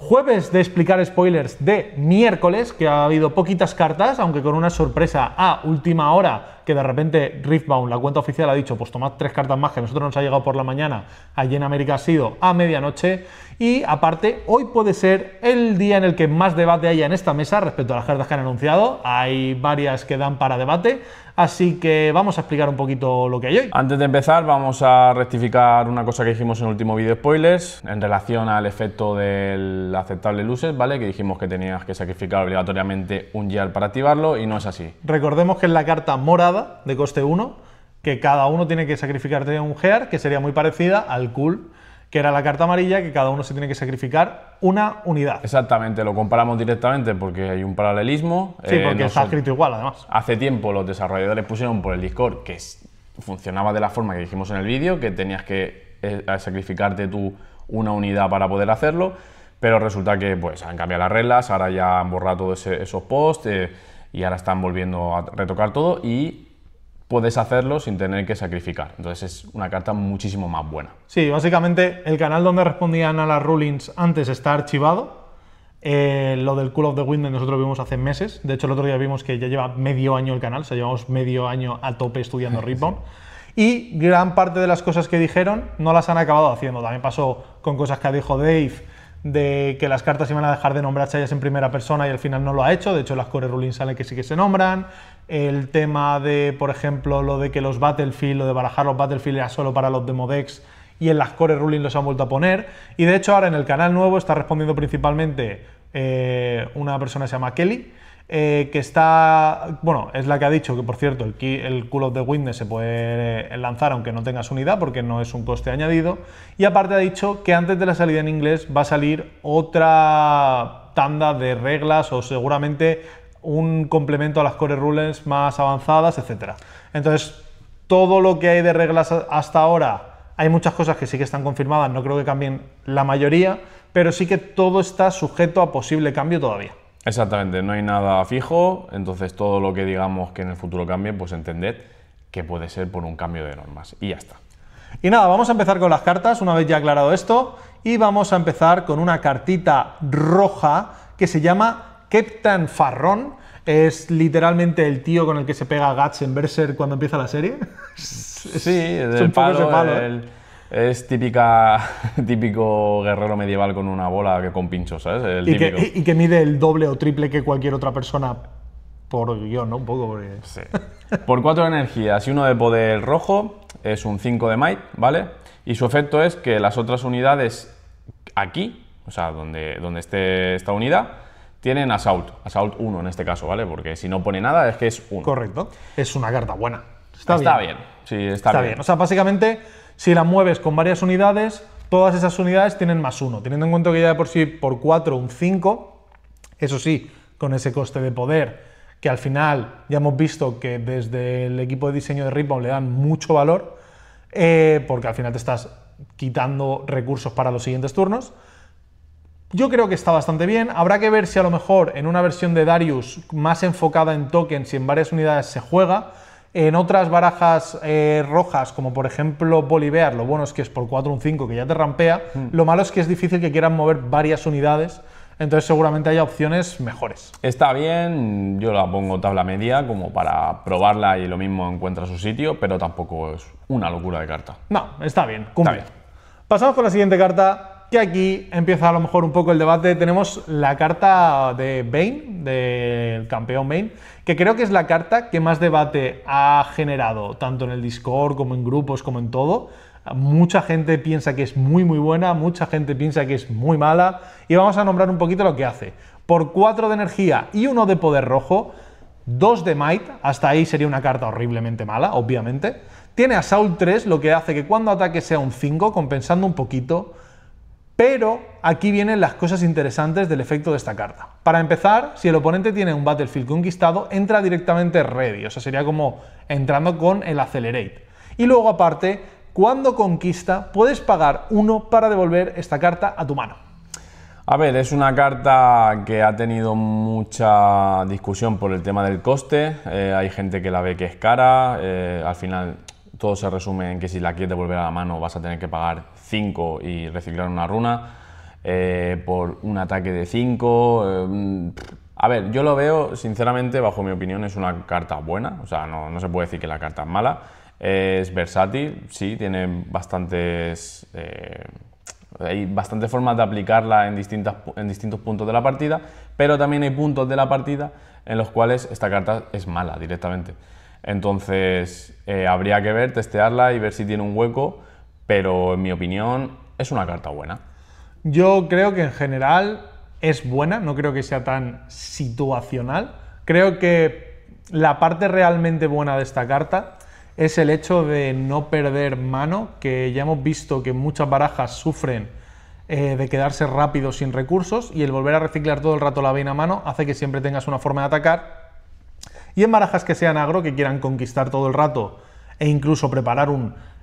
Jueves de explicar spoilers de miércoles, que ha habido poquitas cartas, aunque con una sorpresa a última hora, que de repente Riftbound, la cuenta oficial, ha dicho, pues tomad 3 cartas más, que a nosotros nos ha llegado por la mañana, allí en América ha sido a medianoche. Y aparte, hoy puede ser el día en el que más debate haya en esta mesa respecto a las cartas que han anunciado. Hay varias que dan para debate, así que vamos a explicar un poquito lo que hay hoy. Antes de empezar, vamos a rectificar una cosa que dijimos en el último vídeo spoilers, en relación al efecto del aceptable loses, ¿vale? Que dijimos que tenías que sacrificar obligatoriamente un Gear para activarlo, y no es así. Recordemos que es la carta morada de coste 1, que cada uno tiene que sacrificarte un Gear, que sería muy parecida al Cool, que era la carta amarilla, que cada uno se tiene que sacrificar una unidad. Exactamente, lo comparamos directamente porque hay un paralelismo. Sí, porque está escrito igual, además. Hace tiempo los desarrolladores pusieron por el Discord que funcionaba de la forma que dijimos en el vídeo, que tenías que sacrificarte tú una unidad para poder hacerlo, pero resulta que pues han cambiado las reglas, ahora ya han borrado todos esos posts y ahora están volviendo a retocar todo y puedes hacerlo sin tener que sacrificar. Entonces es una carta muchísimo más buena. Sí, básicamente el canal donde respondían a las rulings antes está archivado. Lo del Call of the Wind nosotros lo vimos hace meses. De hecho, el otro día vimos que ya lleva medio año el canal. O sea, llevamos medio año a tope estudiando Riftbound. Sí. Y gran parte de las cosas que dijeron no las han acabado haciendo. También pasó con cosas que dijo Dave, de que las cartas iban a dejar de nombrarse ellas en primera persona y al final no lo ha hecho. De hecho, las core rulings sale que sí que se nombran. El tema de, por ejemplo, lo de que los Battlefield, lo de barajar los Battlefield era solo para los Demodex y en las core rulings los han vuelto a poner. Y de hecho ahora en el canal nuevo está respondiendo principalmente una persona que se llama Kelly, que está, bueno, es la que ha dicho que, por cierto, el Call of the Wind se puede lanzar aunque no tengas unidad porque no es un coste añadido. Y aparte ha dicho que antes de la salida en inglés va a salir otra tanda de reglas o seguramente un complemento a las core rulings más avanzadas, etc. Entonces, todo lo que hay de reglas hasta ahora, hay muchas cosas que sí que están confirmadas, no creo que cambien la mayoría, pero sí que todo está sujeto a posible cambio todavía. Exactamente, no hay nada fijo, entonces todo lo que digamos que en el futuro cambie, pues entended que puede ser por un cambio de normas, y ya está. Y nada, vamos a empezar con las cartas, una vez ya aclarado esto, y vamos a empezar con una cartita roja que se llama Captain Farron. Es literalmente el tío con el que se pega Guts en Berserk cuando empieza la serie. Sí, es un poco ese palo, es típico guerrero medieval con una bola con pinchos, ¿sabes? Y que mide el doble o triple que cualquier otra persona por guión, ¿no? Un poco porque... Sí. Por 4 de energías y 1 de poder rojo, es un 5 de might, ¿vale? Y su efecto es que las otras unidades aquí, o sea, donde esté esta unidad, tienen Assault 1 en este caso, ¿vale? Porque si no pone nada es que es 1. Correcto. Es una carta buena. Está bien. Sí, está bien. O sea, básicamente, si la mueves con varias unidades, todas esas unidades tienen +1. Teniendo en cuenta que ya de por sí por 4 un 5, eso sí, con ese coste de poder, que al final ya hemos visto que desde el equipo de diseño de Riftbound le dan mucho valor, porque al final te estás quitando recursos para los siguientes turnos. Yo creo que está bastante bien. Habrá que ver si a lo mejor en una versión de Darius más enfocada en tokens y en varias unidades se juega. En otras barajas rojas, como por ejemplo Bolivar, lo bueno es que es por 4 un 5 que ya te rampea. Lo malo es que es difícil que quieran mover varias unidades, entonces seguramente haya opciones mejores. Está bien, yo la pongo tabla media como para probarla y lo mismo encuentra su sitio, pero tampoco es una locura de carta. No, está bien, cumple. Está bien. Pasamos con la siguiente carta, que aquí empieza a lo mejor un poco el debate. Tenemos la carta de Bane, del campeón Bane, que creo que es la carta que más debate ha generado, tanto en el Discord como en grupos, como en todo. Mucha gente piensa que es muy buena, mucha gente piensa que es muy mala, y vamos a nombrar un poquito lo que hace. Por 4 de energía y 1 de poder rojo, 2 de might, hasta ahí sería una carta horriblemente mala, obviamente. Tiene Assault 3, lo que hace que cuando ataque sea un 5, compensando un poquito. Pero aquí vienen las cosas interesantes del efecto de esta carta. Para empezar, si el oponente tiene un Battlefield conquistado, entra directamente ready, o sea, sería como entrando con el Accelerate. Y luego, aparte, cuando conquista, puedes pagar 1 para devolver esta carta a tu mano. A ver, es una carta que ha tenido mucha discusión por el tema del coste. Hay gente que la ve que es cara, al final todo se resume en que si la quieres devolver a la mano vas a tener que pagar 5 y reciclar una runa. por un ataque de 5. A ver, yo lo veo, sinceramente, bajo mi opinión, es una carta buena. O sea, no se puede decir que la carta es mala. Es versátil, sí, tiene bastantes... hay bastantes formas de aplicarla en distintos puntos de la partida, pero también hay puntos de la partida en los cuales esta carta es mala directamente. Entonces, habría que ver, testearla y ver si tiene un hueco, pero en mi opinión es una carta buena. Yo creo que en general es buena, no creo que sea tan situacional. Creo que la parte realmente buena de esta carta es el hecho de no perder mano, que ya hemos visto que muchas barajas sufren de quedarse rápido sin recursos, y el volver a reciclar todo el rato la Bane a mano hace que siempre tengas una forma de atacar. Y en barajas que sean agro, que quieran conquistar todo el rato e incluso preparar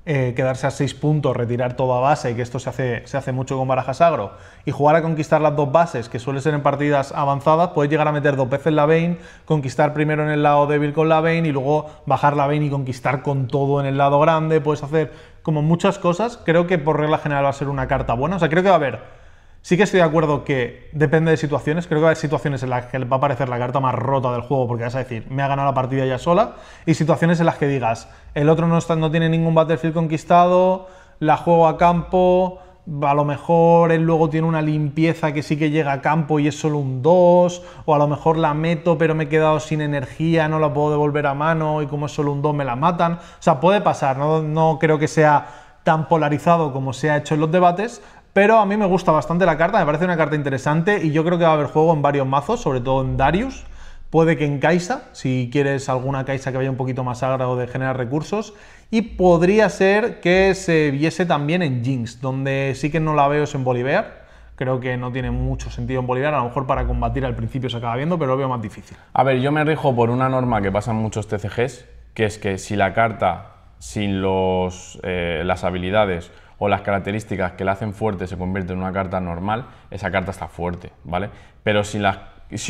quedarse a 6 puntos, retirar toda base, que esto se hace mucho con barajas agro, y jugar a conquistar las 2 bases, que suele ser en partidas avanzadas, puedes llegar a meter 2 veces la Bane, conquistar primero en el lado débil con la Bane y luego bajar la Bane y conquistar con todo en el lado grande. Puedes hacer como muchas cosas. Creo que por regla general va a ser una carta buena. O sea, creo que va a haber... Sí que estoy de acuerdo que depende de situaciones. Creo que va a haber situaciones en las que va a parecer la carta más rota del juego porque vas a decir, me ha ganado la partida ya sola, y situaciones en las que digas, el otro no tiene ningún battlefield conquistado, la juego a campo, a lo mejor él luego tiene una limpieza que sí que llega a campo y es solo un 2, o a lo mejor la meto pero me he quedado sin energía, no la puedo devolver a mano y como es solo un 2 me la matan. O sea, puede pasar, no creo que sea tan polarizado como se ha hecho en los debates, pero a mí me gusta bastante la carta, me parece una carta interesante y yo creo que va a haber juego en varios mazos, sobre todo en Darius. Puede que en Kai'Sa, si quieres alguna Kai'Sa que vaya un poquito más agra o de generar recursos. Y podría ser que se viese también en Jinx, donde sí que no la veo es en Volibear. Creo que no tiene mucho sentido en Volibear, a lo mejor para combatir al principio se acaba viendo, pero lo veo más difícil. A ver, yo me rijo por una norma que pasa en muchos TCGs, que es que si la carta, sin las habilidades o las características que la hacen fuerte se convierte en una carta normal, esa carta está fuerte, ¿vale? Pero si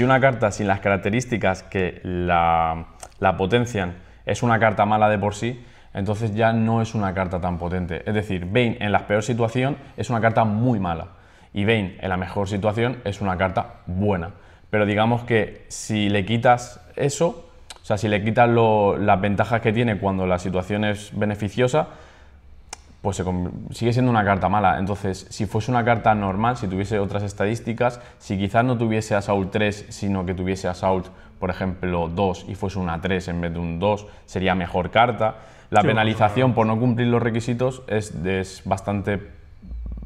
una carta sin las características que la potencian es una carta mala de por sí, entonces ya no es una carta tan potente. Es decir, Bane en la peor situación es una carta muy mala y Bane en la mejor situación es una carta buena. Pero digamos que si le quitas eso, o sea, si le quitas las ventajas que tiene cuando la situación es beneficiosa, pues sigue siendo una carta mala. Entonces, si fuese una carta normal, si tuviese otras estadísticas, si quizás no tuviese Assault 3, sino que tuviese Assault, por ejemplo, 2 y fuese una 3 en vez de un 2, sería mejor carta. La penalización por no cumplir los requisitos es bastante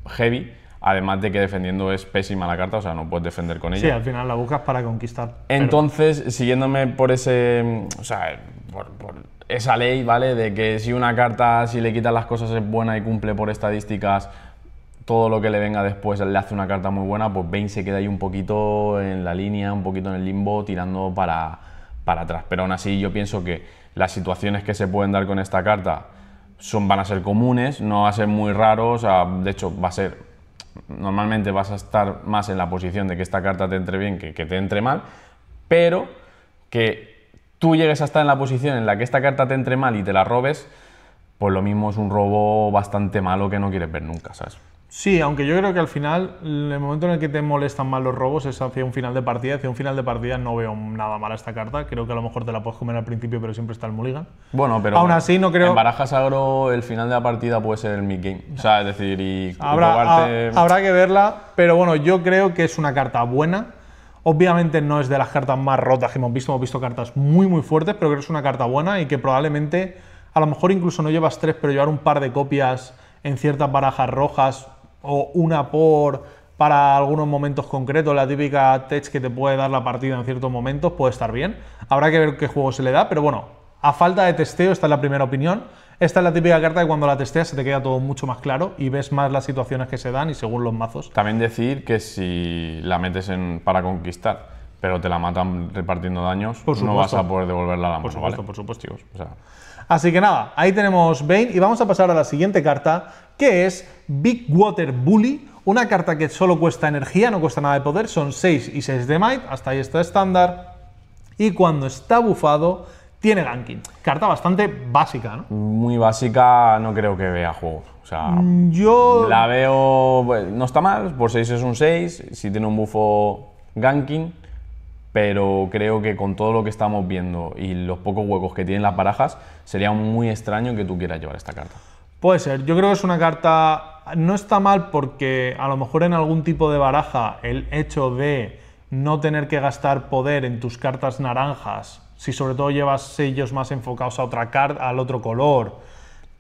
heavy, además de que defendiendo es pésima la carta, o sea, no puedes defender con ella. Sí, al final la buscas para conquistar. Entonces, siguiéndome por ese... O sea, por esa ley, ¿vale? De que si una carta, si le quitas las cosas es buena y cumple por estadísticas, todo lo que le venga después le hace una carta muy buena, pues Bane se queda ahí un poquito en la línea, un poquito en el limbo, tirando para atrás. Pero aún así yo pienso que las situaciones que se pueden dar con esta carta van a ser comunes, no va a ser muy raro, o sea, de hecho normalmente vas a estar más en la posición de que esta carta te entre bien que te entre mal, pero que tú llegues a estar en la posición en la que esta carta te entre mal y te la robes, pues lo mismo es un robo bastante malo que no quieres ver nunca, ¿sabes? Sí, aunque yo creo que al final, en el momento en el que te molestan más los robos es hacia un final de partida. Hacia un final de partida no veo nada mala esta carta. Creo que a lo mejor te la puedes comer al principio, pero siempre está el mulligan. Bueno, pero aún así no creo... En barajas agro el final de la partida puede ser el mid-game. O sea, es decir, habrá que verla, pero bueno, yo creo que es una carta buena. Obviamente no es de las cartas más rotas que hemos visto cartas muy muy fuertes, pero creo que es una carta buena y que probablemente, a lo mejor incluso no llevas 3, pero llevar un par de copias en ciertas barajas rojas o una para algunos momentos concretos, la típica tech que te puede dar la partida en ciertos momentos, puede estar bien. Habrá que ver qué juego se le da, pero bueno, a falta de testeo, esta es la primera opinión. Esta es la típica carta que cuando la testeas se te queda todo mucho más claro y ves más las situaciones que se dan y según los mazos. También decir que si la metes para conquistar, pero te la matan repartiendo daños, no vas a poder devolverla a la mano, ¿vale? Por supuesto. Chicos, o sea. Así que nada, ahí tenemos Bane y vamos a pasar a la siguiente carta, que es Big Water Bully, una carta que solo cuesta energía, no cuesta nada de poder, son 6 y 6 de might, hasta ahí está estándar, y cuando está bufado tiene ganking. Carta bastante básica, ¿no? Muy básica, no creo que vea juego. O sea, Yo la veo, pues, no está mal, por 6 es un 6, si tiene un bufo ganking, pero creo que con todo lo que estamos viendo y los pocos huecos que tienen las barajas, sería muy extraño que tú quieras llevar esta carta. puede ser. Yo creo que es una carta... No está mal porque a lo mejor en algún tipo de baraja el hecho de no tener que gastar poder en tus cartas naranjas, si sobre todo llevas sellos más enfocados a otra carta, al otro color,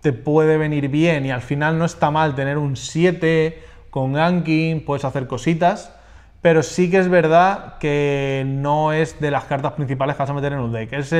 te puede venir bien y al final no está mal tener un 7 con ganking, puedes hacer cositas, pero sí que es verdad que no es de las cartas principales que vas a meter en un deck. Es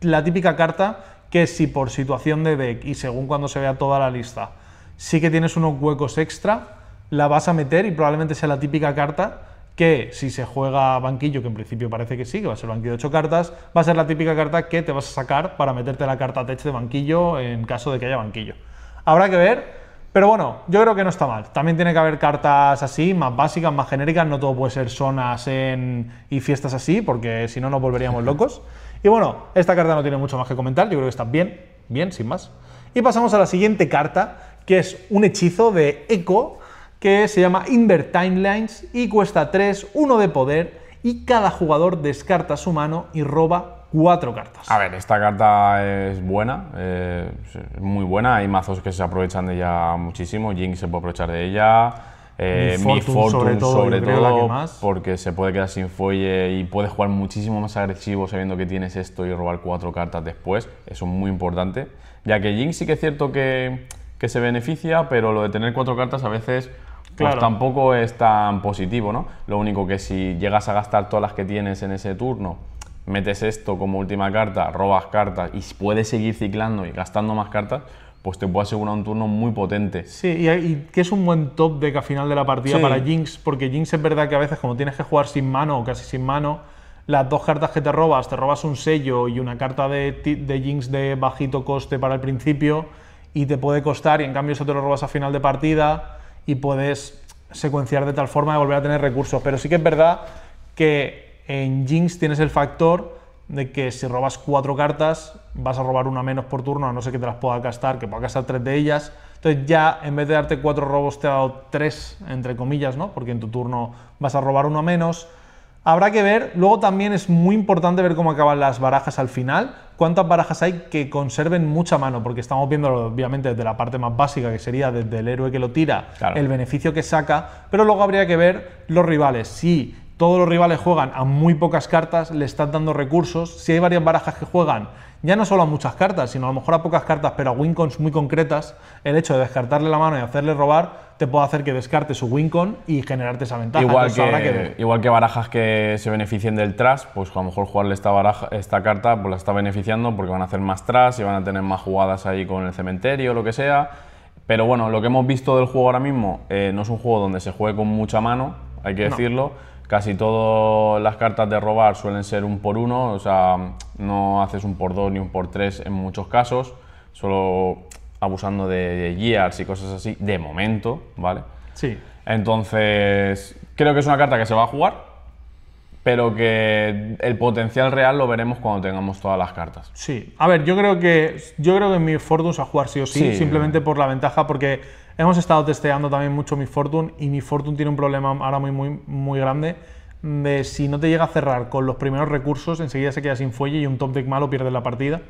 la típica carta que si por situación de deck y según cuando se vea toda la lista, sí que tienes unos huecos extra, la vas a meter y probablemente sea la típica carta que si se juega banquillo, que en principio parece que sí, que va a ser banquillo de 8 cartas, va a ser la típica carta que te vas a sacar para meterte la carta tech de banquillo en caso de que haya banquillo. Habrá que ver, pero bueno, yo creo que no está mal. También tiene que haber cartas así, más básicas, más genéricas, no todo puede ser zonas y fiestas así, porque si no nos volveríamos locos. Y bueno, esta carta no tiene mucho más que comentar, yo creo que está bien, sin más. Y pasamos a la siguiente carta, que es un hechizo de eco, que se llama Invert Timelines y cuesta 3, 1 de poder y cada jugador descarta su mano y roba 4 cartas. A ver, esta carta es buena, es muy buena, hay mazos que se aprovechan de ella muchísimo, Jinx se puede aprovechar de ella, Miss Fortune sobre todo porque se puede quedar sin fuelle y puede jugar muchísimo más agresivo sabiendo que tienes esto y robar 4 cartas después, eso es muy importante, ya que Jinx sí que es cierto que se beneficia, pero lo de tener 4 cartas a veces pues tampoco es tan positivo, ¿no? Lo único que si llegas a gastar todas las que tienes en ese turno, metes esto como última carta, robas cartas y puedes seguir ciclando y gastando más cartas, pues te puede asegurar un turno muy potente. Sí, y que es un buen top deck a final de la partida para Jinx, porque Jinx es verdad que a veces como tienes que jugar sin mano o casi sin mano, las 2 cartas que te robas un sello y una carta de Jinx de bajito coste para el principio y te puede costar y en cambio eso te lo robas a final de partida y puedes secuenciar de tal forma de volver a tener recursos. Pero sí que es verdad que en Jinx tienes el factor de que si robas 4 cartas vas a robar una menos por turno, a no ser que te las pueda gastar, que pueda gastar 3 de ellas. Entonces ya en vez de darte 4 robos te ha dado 3, entre comillas, ¿no? Porque en tu turno vas a robar uno menos. Habrá que ver, luego también es muy importante ver cómo acaban las barajas al final, cuántas barajas hay que conserven mucha mano, porque estamos viendo obviamente desde la parte más básica, que sería desde el héroe que lo tira, el beneficio que saca, pero luego habría que ver los rivales. Si todos los rivales juegan a muy pocas cartas, le están dando recursos, si hay varias barajas que juegan ya no solo a muchas cartas, sino a lo mejor a pocas cartas, pero a wincons muy concretas, el hecho de descartarle la mano y hacerle robar te puede hacer que descarte su wincon y generarte esa ventaja. Igual que barajas que se beneficien del trash, pues a lo mejor jugarle esta carta pues la está beneficiando porque van a hacer más trash y van a tener más jugadas ahí con el cementerio o lo que sea. Pero bueno, lo que hemos visto del juego ahora mismo no es un juego donde se juegue con mucha mano, hay que decirlo. Casi todas las cartas de robar suelen ser un por uno, o sea, no haces un por 2 ni un por 3 en muchos casos, solo abusando de gears y cosas así, de momento, ¿vale? Sí. Entonces, creo que es una carta que se va a jugar, pero que el potencial real lo veremos cuando tengamos todas las cartas. Sí. A ver, yo creo que en Miss Fortune se va a jugar sí o sí, simplemente por la ventaja, porque hemos estado testeando también mucho Miss Fortune y Miss Fortune tiene un problema ahora muy grande de si no te llega a cerrar con los primeros recursos, enseguida se queda sin fuelle y un top deck malo pierde la partida.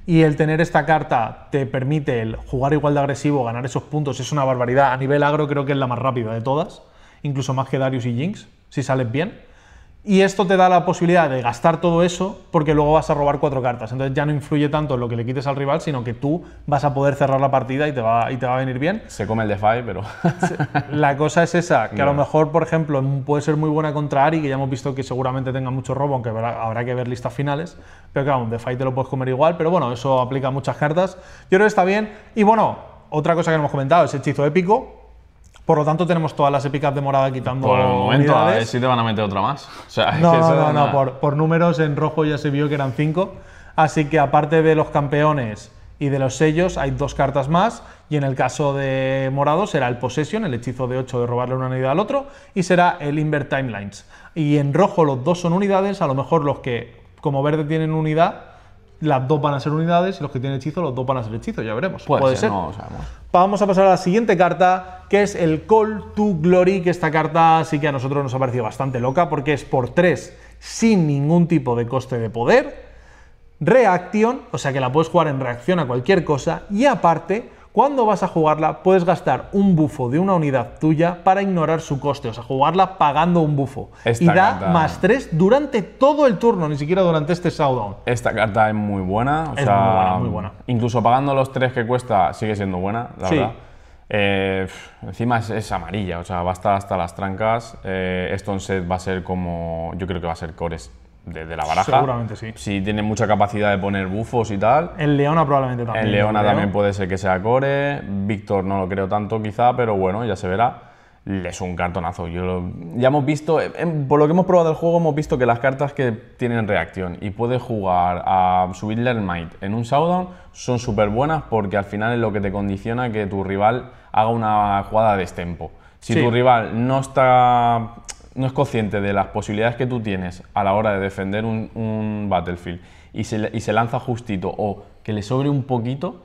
Y el tener esta carta te permite el jugar igual de agresivo, ganar esos puntos, es una barbaridad. A nivel agro creo que es la más rápida de todas, incluso más que Darius y Jinx, si sales bien. Y esto te da la posibilidad de gastar todo eso porque luego vas a robar 4 cartas. Entonces ya no influye tanto en lo que le quites al rival, sino que tú vas a poder cerrar la partida y te va a venir bien. Se come el DeFi, pero... La cosa es esa, que a lo mejor, por ejemplo, puede ser muy buena contra Ahri, que ya hemos visto que seguramente tenga mucho robo, aunque habrá que ver listas finales. Pero claro, un DeFi te lo puedes comer igual, pero bueno, eso aplica a muchas cartas. Yo creo que está bien. Y bueno, otra cosa que no hemos comentado es hechizo épico. Por lo tanto, tenemos todas las épicas de morada quitando por el momento, unidades. A ver si te van a meter otra más. O sea, no, por números en rojo ya se vio que eran 5. Así que aparte de los campeones y de los sellos, hay 2 cartas más. Y en el caso de morado será el Possession, el hechizo de 8 de robarle una unidad al otro. Y será el Invert Timelines. Y en rojo los 2 son unidades, a lo mejor los que como verde tienen unidad, las dos van a ser unidades y los que tienen hechizo, los dos van a ser hechizos, ya veremos. Puede ser, no lo sabemos. Vamos a pasar a la siguiente carta, que es el Call to Glory, que esta carta sí que a nosotros nos ha parecido bastante loca, porque es por 3 sin ningún tipo de coste de poder, reacción, o sea que la puedes jugar en reacción a cualquier cosa, y aparte, cuando vas a jugarla, puedes gastar un bufo de una unidad tuya para ignorar su coste, o sea, jugarla pagando un bufo. Y da +3 durante todo el turno, ni siquiera durante este showdown. Esta carta es muy buena, o sea, muy buena, muy buena. Incluso pagando los 3 que cuesta, sigue siendo buena, la verdad. Encima es amarilla, o sea, va a estar hasta las trancas. Stone Set va a ser como, yo creo que va a ser cores de la baraja. Seguramente sí. Si tiene mucha capacidad de poner bufos y tal. El Leona probablemente también. El Leona también puede ser que sea core. Víctor no lo creo tanto quizá, pero bueno, ya se verá. Es un cartonazo. Ya hemos visto, por lo que hemos probado del juego, hemos visto que las cartas que tienen reacción y puedes jugar a subirle el might en un showdown son súper buenas, porque al final es lo que te condiciona que tu rival haga una jugada de destempo. Si tu rival no es consciente de las posibilidades que tú tienes a la hora de defender un battlefield y se lanza justito, o que le sobre un poquito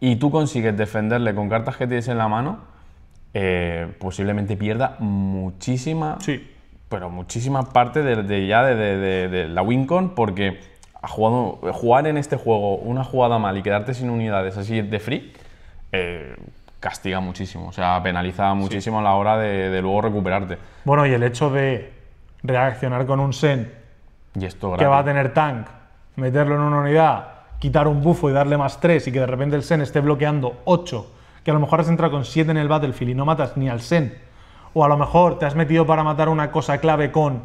y tú consigues defenderle con cartas que tienes en la mano, posiblemente pierda muchísima, pero muchísima parte de la wincon, porque jugar en este juego una jugada mal y quedarte sin unidades así de free, castiga muchísimo, o sea, penaliza muchísimo a la hora de luego recuperarte. Bueno, y el hecho de reaccionar con un Sen y esto que va a tener tank, meterlo en una unidad, quitar un bufo y darle +3, y que de repente el Sen esté bloqueando 8, que a lo mejor has entrado con 7 en el battlefield y no matas ni al Sen, o a lo mejor te has metido para matar una cosa clave con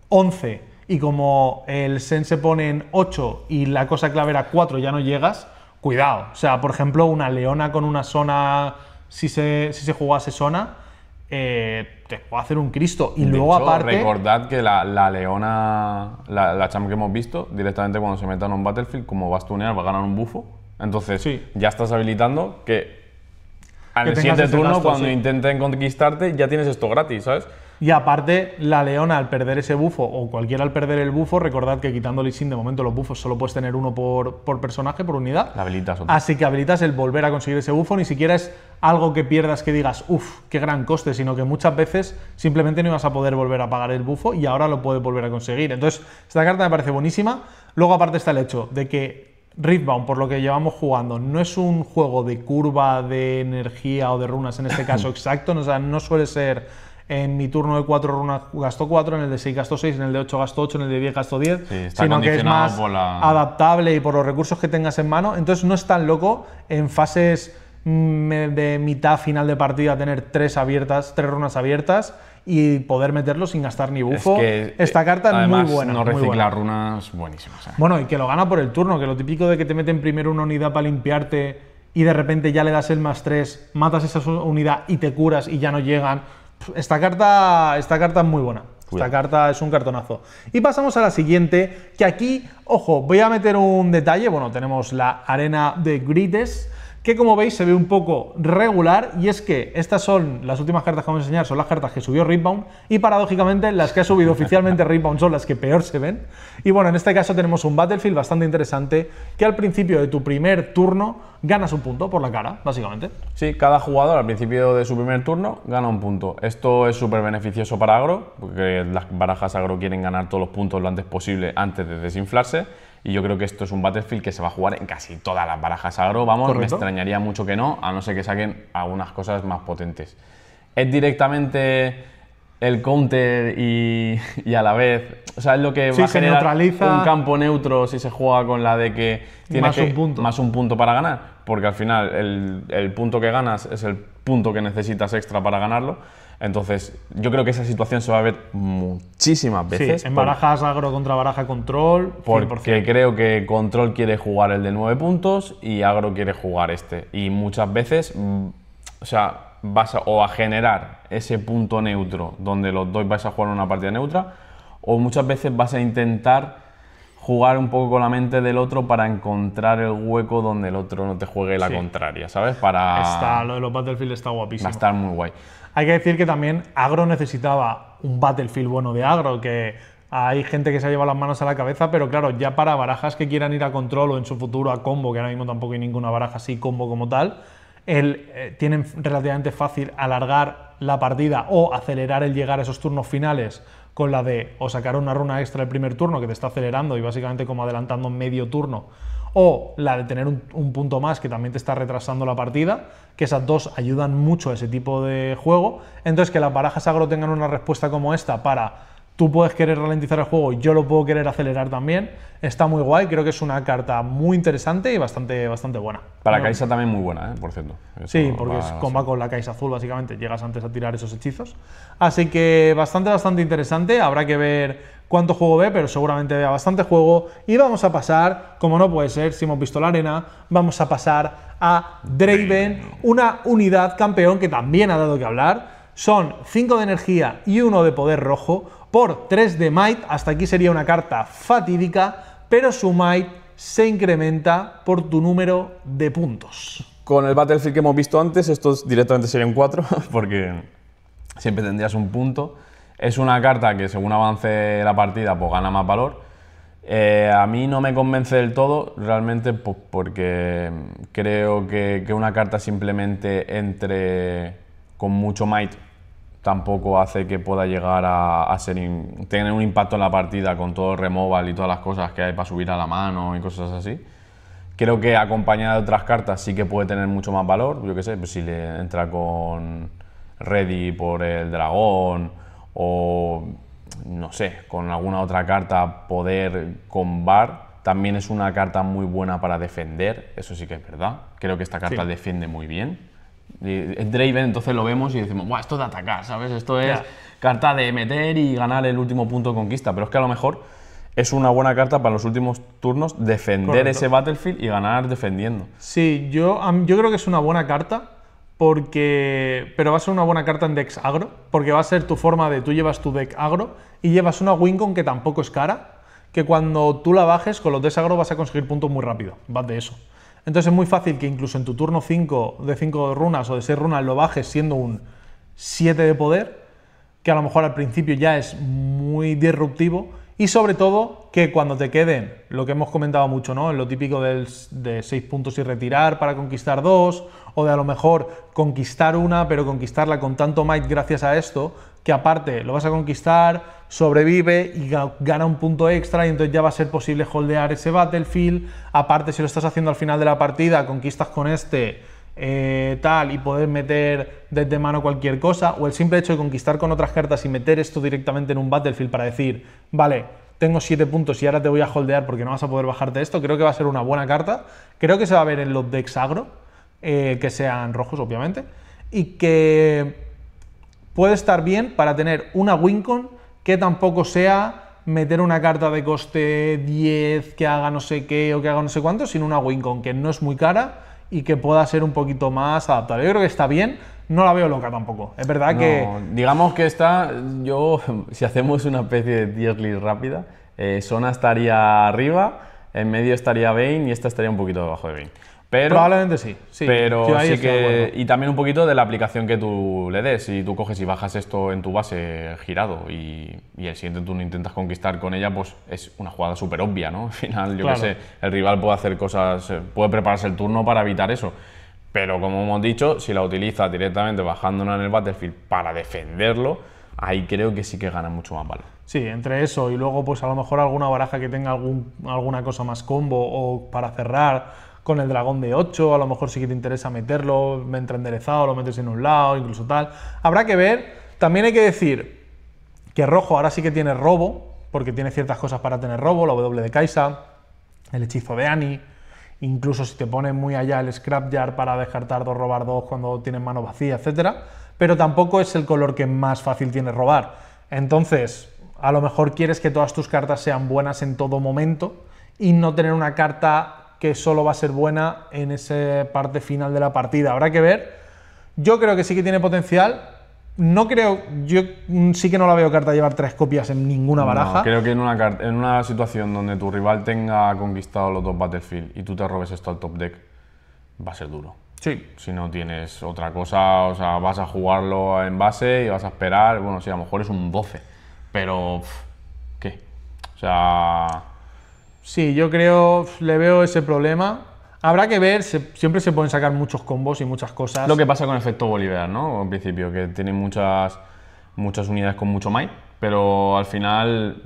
11 y como el Sen se pone en 8 y la cosa clave era 4, ya no llegas, cuidado. O sea, por ejemplo, una Leona con una Sona, si se jugase Sona, te puede hacer un Cristo. Y luego, aparte, recordad que la Leona, la champ que hemos visto, directamente cuando se meta en un battlefield, como va a stunear, va a ganar un bufo. Entonces, ya estás habilitando que al siguiente turno, cuando intenten conquistarte, ya tienes esto gratis, ¿sabes? Y aparte, la Leona, al perder ese bufo, o cualquiera al perder el bufo, recordad que quitando Lee Sin, de momento los bufos solo puedes tener uno por personaje, por unidad. La habilitas otro. Así que habilitas el volver a conseguir ese bufo. Ni siquiera es algo que pierdas que digas, uff, qué gran coste, sino que muchas veces simplemente no ibas a poder volver a pagar el bufo y ahora lo puedes volver a conseguir. Entonces, esta carta me parece buenísima. Luego, aparte, está el hecho de que Riftbound, por lo que llevamos jugando, no es un juego de curva de energía o de runas en este caso exacto, o sea, no suele ser en mi turno de 4 runas gasto 4, en el de 6 gasto 6, en el de 8 gasto 8, en el de 10 gasto 10, sino que es más adaptable y por los recursos que tengas en mano. Entonces no es tan loco en fases de mitad final de partida tener 3 runas abiertas y poder meterlo sin gastar ni bufo. Es que, esta carta es muy buena. No reciclar runas, buenísimo. O sea. Bueno, y que lo gana por el turno, que lo típico de que te meten primero una unidad para limpiarte y de repente ya le das el +3, matas esa unidad y te curas y ya no llegan. Esta carta es muy buena. Esta carta es un cartonazo. Y pasamos a la siguiente, que aquí, ojo, voy a meter un detalle. Bueno, tenemos la arena de Grites, que como veis se ve un poco regular, y es que estas son las últimas cartas que vamos a enseñar, son las cartas que subió Riftbound, y paradójicamente las que ha subido oficialmente Riftbound son las que peor se ven. Y bueno, en este caso tenemos un Battlefield bastante interesante, que al principio de tu primer turno ganas un punto por la cara, básicamente. Sí, cada jugador al principio de su primer turno gana un punto. Esto es súper beneficioso para agro, porque las barajas agro quieren ganar todos los puntos lo antes posible antes de desinflarse. Y yo creo que esto es un Battlefield que se va a jugar en casi todas las barajas agro. Vamos, ¿correcto? Me extrañaría mucho que no, a no ser que saquen algunas cosas más potentes. Es directamente el counter y a la vez... O sea, es lo que va a generar un campo neutro si se juega con la de que tienes más un punto para ganar. Porque al final el punto que ganas es el punto que necesitas extra para ganarlo. Entonces, yo creo que esa situación se va a ver muchísimas veces. Sí, en barajas agro contra baraja control, 100%. Porque creo que control quiere jugar el de 9 puntos y agro quiere jugar este. Y muchas veces, o sea, vas a generar ese punto neutro donde los dos vais a jugar una partida neutra, o muchas veces vas a intentar jugar un poco con la mente del otro para encontrar el hueco donde el otro no te juegue la contraria, ¿sabes? Lo de los Battlefield está guapísimo. Va a estar muy guay. Hay que decir que también agro necesitaba un Battlefield bueno de agro, que hay gente que se ha llevado las manos a la cabeza, pero claro, ya para barajas que quieran ir a control o en su futuro a combo, que ahora mismo tampoco hay ninguna baraja así combo como tal, tienen relativamente fácil alargar la partida o acelerar el llegar a esos turnos finales con la de o sacar una runa extra el primer turno que te está acelerando y básicamente como adelantando medio turno, o la de tener un punto más que también te está retrasando la partida, que esas dos ayudan mucho a ese tipo de juego. Entonces que las barajas agro tengan una respuesta como esta para tú puedes querer ralentizar el juego y yo lo puedo querer acelerar también, está muy guay, creo que es una carta muy interesante y bastante buena. Para Kai'Sa también muy buena, por cierto. Eso sí, porque va con la Kai'Sa azul básicamente, llegas antes a tirar esos hechizos. Así que bastante interesante, habrá que ver cuánto juego ve, pero seguramente vea bastante juego. Y vamos a pasar, como no puede ser, si hemos visto la arena, vamos a pasar a Draven, una unidad campeón que también ha dado que hablar. Son 5 de energía y 1 de poder rojo, por 3 de Might. Hasta aquí sería una carta fatídica, pero su Might se incrementa por tu número de puntos. Con el Battlefield que hemos visto antes, estos directamente serían 4, porque siempre tendrías un punto. Es una carta que según avance la partida, pues gana más valor. A mí no me convence del todo, realmente, pues, porque creo que una carta simplemente entre con mucho Might tampoco hace que pueda llegar a tener un impacto en la partida con todo el removal y todas las cosas que hay para subir a la mano y cosas así. Creo que acompañada de otras cartas sí que puede tener mucho más valor. Yo qué sé, pues si le entra con Ready por el dragón o no sé, con alguna otra carta poder con Bar, también es una carta muy buena para defender, eso sí que es verdad. Creo que esta carta defiende muy bien. Es Draven, entonces lo vemos y decimos, ¡buah, esto es de atacar!, ¿sabes? Esto es carta de meter y ganar el último punto de conquista, pero es que a lo mejor es una buena carta para los últimos turnos defender ese Battlefield y ganar defendiendo. Sí, yo creo que es una buena carta, pero va a ser una buena carta en decks agro, porque va a ser tu forma de tú llevas tu deck agro y llevas una Wincon que tampoco es cara, que cuando tú la bajes con los decks agro vas a conseguir puntos muy rápido, vas de eso. Entonces es muy fácil que incluso en tu turno 5 de 5 runas o de 6 runas lo bajes siendo un 7 de poder, que a lo mejor al principio ya es muy disruptivo, y sobre todo que cuando te queden, lo que hemos comentado mucho, ¿no? Lo típico de 6 puntos y retirar para conquistar 2, o de a lo mejor conquistar una, pero conquistarla con tanto might gracias a esto, que aparte lo vas a conquistar, sobrevive y gana un punto extra, y entonces ya va a ser posible holdear ese Battlefield. Aparte, si lo estás haciendo al final de la partida, conquistas con tal, y poder meter desde mano cualquier cosa, o el simple hecho de conquistar con otras cartas y meter esto directamente en un Battlefield para decir, vale, tengo 7 puntos y ahora te voy a holdear porque no vas a poder bajarte esto. Creo que va a ser una buena carta, creo que se va a ver en los decks agro, que sean rojos obviamente, y que puede estar bien para tener una Wincon que tampoco sea meter una carta de coste 10 que haga no sé qué o que haga no sé cuánto, sino una Wincon que no es muy cara y que pueda ser un poquito más adaptable. Yo creo que está bien, no la veo loca tampoco. Es verdad que... Digamos que si hacemos una especie de tier list rápida, Sona estaría arriba, en medio estaría Vayne y esta estaría un poquito debajo de Vayne. Pero, probablemente sí. Pero sí que... Y también un poquito de la aplicación que tú le des. Si tú coges y bajas esto en tu base girado y el siguiente turno intentas conquistar con ella, pues es una jugada súper obvia, ¿no? Al final, yo qué sé, el rival puede hacer cosas, puede prepararse el turno para evitar eso. Pero como hemos dicho, si la utilizas directamente bajándola en el Battlefield para defenderlo, ahí creo que sí que gana mucho más valor. Sí, entre eso y luego pues a lo mejor alguna baraja que tenga alguna cosa más combo o para cerrar con el dragón de 8, a lo mejor sí que te interesa meterlo, entra enderezado, lo metes en un lado, incluso tal. Habrá que ver. También hay que decir que rojo ahora sí que tiene robo, porque tiene ciertas cosas para tener robo, la W de Kai'Sa, el hechizo de Annie, incluso si te pones muy allá el Scrapyard para descartar 2, robar 2 cuando tienes mano vacía, etcétera. Pero tampoco es el color que más fácil tiene robar. Entonces, a lo mejor quieres que todas tus cartas sean buenas en todo momento y no tener una carta que solo va a ser buena en esa parte final de la partida. Habrá que ver. Yo creo que sí que tiene potencial. Yo sí que no la veo carta llevar 3 copias en ninguna baraja. No, creo que en una situación donde tu rival tenga conquistado los 2 Battlefield y tú te robes esto al top deck, va a ser duro. Sí. Si no tienes otra cosa, o sea, vas a jugarlo en base y vas a esperar. Bueno, sí, a lo mejor es un 12, pero ¿Qué? O sea... Sí, yo creo, le veo ese problema. Habrá que ver, siempre se pueden sacar muchos combos y muchas cosas. Lo que pasa con efecto Bolívar, ¿no? En principio, que tiene muchas unidades con mucho might, pero al final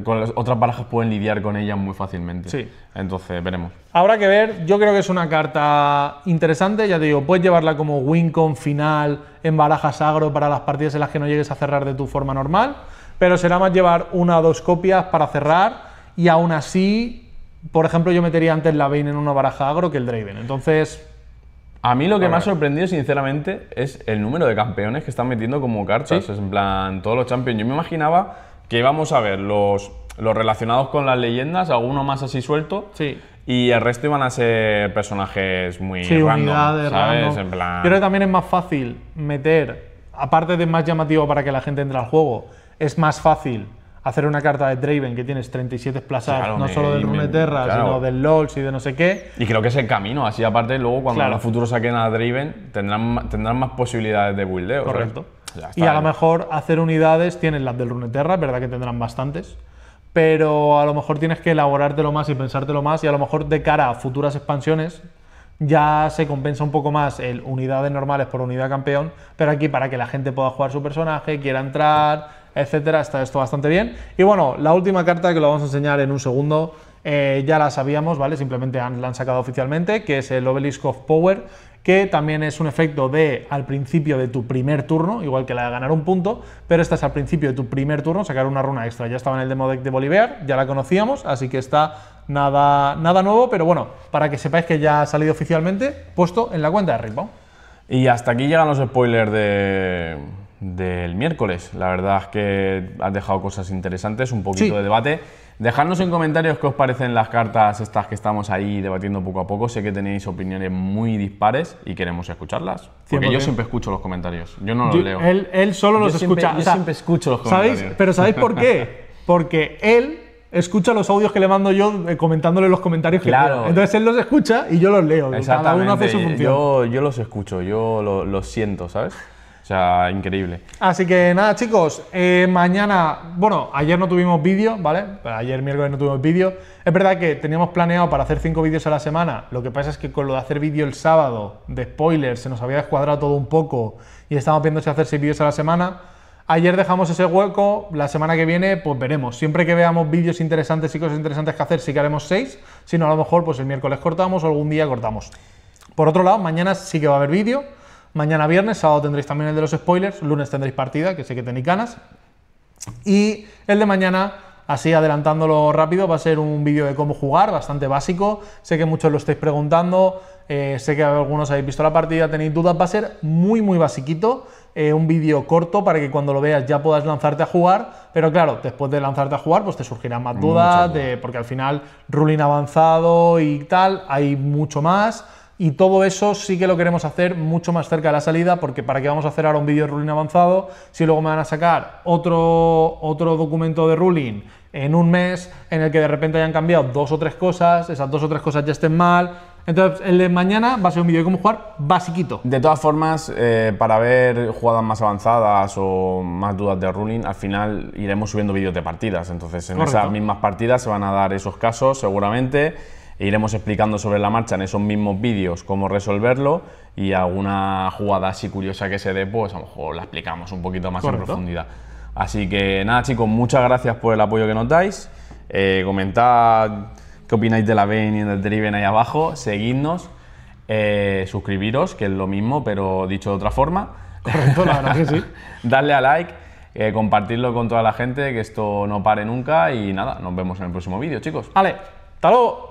con las otras barajas pueden lidiar con ellas muy fácilmente. Sí. Entonces, veremos. Habrá que ver, yo creo que es una carta interesante, ya te digo, puedes llevarla como win-con final en barajas agro para las partidas en las que no llegues a cerrar de tu forma normal, pero será más llevar una o dos copias para cerrar y aún así, por ejemplo, yo metería antes la Bane en una baraja agro que el Draven, entonces... A mí lo que me ha sorprendido, sinceramente, es el número de campeones que están metiendo como cartas. ¿Sí? Es en plan, todos los champions. Yo me imaginaba que íbamos a ver los relacionados con las leyendas, alguno más así suelto, sí, y el resto iban a ser personajes muy random, ¿sabes? Random. En plan... Yo creo que también es más fácil meter, aparte de más llamativo para que la gente entre al juego, es más fácil hacer una carta de Draven que tienes 37 splashas, claro, no solo del Runeterra, claro, sino del LoLs y de no sé qué. Y creo que es el camino, así aparte luego cuando en el futuro saquen a Draven tendrán más posibilidades de buildeo. Correcto. Y a lo mejor hacer unidades, tienes las del Runeterra, es verdad que tendrán bastantes, pero a lo mejor tienes que elaborártelo más y pensártelo más y a lo mejor de cara a futuras expansiones ya se compensa un poco más el unidades normales por unidad campeón, pero aquí para que la gente pueda jugar su personaje, quiera entrar, etcétera, está esto bastante bien. Y bueno, la última carta que lo vamos a enseñar en un segundo, ya la sabíamos, ¿vale? Simplemente la han sacado oficialmente, que es el Obelisk of Power, que también es un efecto de al principio de tu primer turno, igual que la de ganar un punto, pero esta es al principio de tu primer turno, sacar una runa extra. Ya estaba en el demo deck de Bolívar, ya la conocíamos, así que está nada nuevo, pero bueno, para que sepáis que ya ha salido oficialmente, puesto en la cuenta de Ripo. Y hasta aquí llegan los spoilers del miércoles. La verdad es que has dejado cosas interesantes, un poquito de debate. Dejadnos en comentarios qué os parecen las cartas estas que estamos ahí debatiendo poco a poco. Sé que tenéis opiniones muy dispares y queremos escucharlas. Porque 100%. Yo siempre escucho los comentarios. Yo no los leo. Él solo los escucha. Yo siempre escucho los comentarios. ¿Sabéis? Pero ¿sabéis por qué? Porque él escucha los audios que le mando yo comentándole los comentarios que leo. Entonces él los escucha y yo los leo. Cada uno hace su función. Yo los escucho, yo los siento, ¿sabes? O sea, increíble. Así que nada, chicos, mañana, bueno, ayer no tuvimos vídeo, ¿vale? Ayer miércoles no tuvimos vídeo. Es verdad que teníamos planeado para hacer 5 vídeos a la semana. Lo que pasa es que con lo de hacer vídeo el sábado, de spoilers, se nos había descuadrado todo un poco y estamos viendo si hacer 6 vídeos a la semana. Ayer dejamos ese hueco, la semana que viene pues veremos. Siempre que veamos vídeos interesantes y cosas interesantes que hacer, sí que haremos 6. Si no, a lo mejor pues el miércoles cortamos o algún día cortamos. Por otro lado, mañana sí que va a haber vídeo. Mañana viernes, sábado tendréis también el de los spoilers, lunes tendréis partida, que sé que tenéis ganas. Y el de mañana, así adelantándolo rápido, va a ser un vídeo de cómo jugar, bastante básico. Sé que muchos lo estáis preguntando, sé que algunos habéis visto la partida, tenéis dudas. Va a ser muy basiquito, un vídeo corto para que cuando lo veas ya puedas lanzarte a jugar. Pero claro, después de lanzarte a jugar, pues te surgirán más dudas, porque al final ruling avanzado y tal, hay mucho más. Y todo eso sí que lo queremos hacer mucho más cerca de la salida, porque ¿para qué vamos a hacer ahora un vídeo de ruling avanzado si luego me van a sacar otro documento de ruling en un mes en el que de repente hayan cambiado 2 o 3 cosas, esas 2 o 3 cosas ya estén mal? Entonces el de mañana va a ser un vídeo de cómo jugar basiquito. De todas formas, para ver jugadas más avanzadas o más dudas de ruling, al final iremos subiendo vídeos de partidas. Entonces en esas mismas partidas se van a dar esos casos seguramente. E iremos explicando sobre la marcha en esos mismos vídeos cómo resolverlo, y alguna jugada así curiosa que se dé, pues a lo mejor la explicamos un poquito más en profundidad. Así que nada, chicos, muchas gracias por el apoyo que nos dais. Comentad qué opináis de la Bane y del Draven ahí abajo, seguidnos, suscribiros, que es lo mismo pero dicho de otra forma. Correcto, la verdad que sí. Darle a like, compartirlo con toda la gente, que esto no pare nunca, y nada, nos vemos en el próximo vídeo, chicos. Vale, hasta luego.